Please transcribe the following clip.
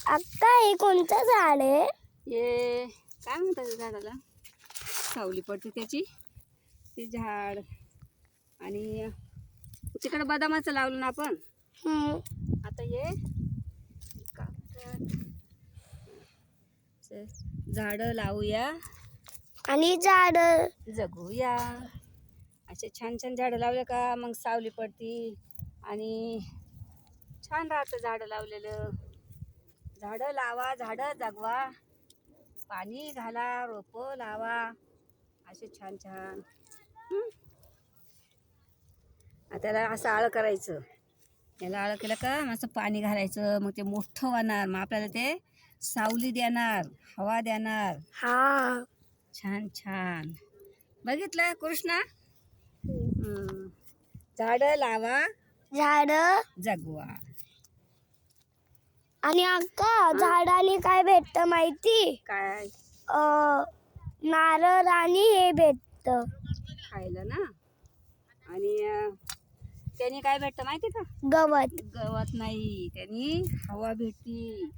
अक्का हे कोणतं झाड आहे? हे काय म्हणतात त्या झाडाला? सावली पडते त्याची, ते झाड. आणि तिकडे बदामाचं लावलं ना आपण. आता हे झाडं लावूया आणि झाड जगूया. असे छान छान झाडं लावले का मग सावली पडती आणि छान राहतं झाडं लावलेलं. झाडं लावा, झाडं जगवा, पाणी घाला, रोपं लावा, असे छान छान. त्याला असं आळं करायचं. याला आळं केलं का मग असं पाणी घालायचं, मग ते मोठं होणार, मग आपल्याला ते सावली देणार, हवा देणार. हा छान छान. बघितलं कृष्णा? झाडं लावा, झाड जगवा. आणि अक्का झाडाने काय भेटतं माहिती? काय नारळ आणि हे भेटत खायला ना. आणि त्यांनी काय भेटतं माहिती का? गवत. गवत नाही, त्यांनी हवा भेटती.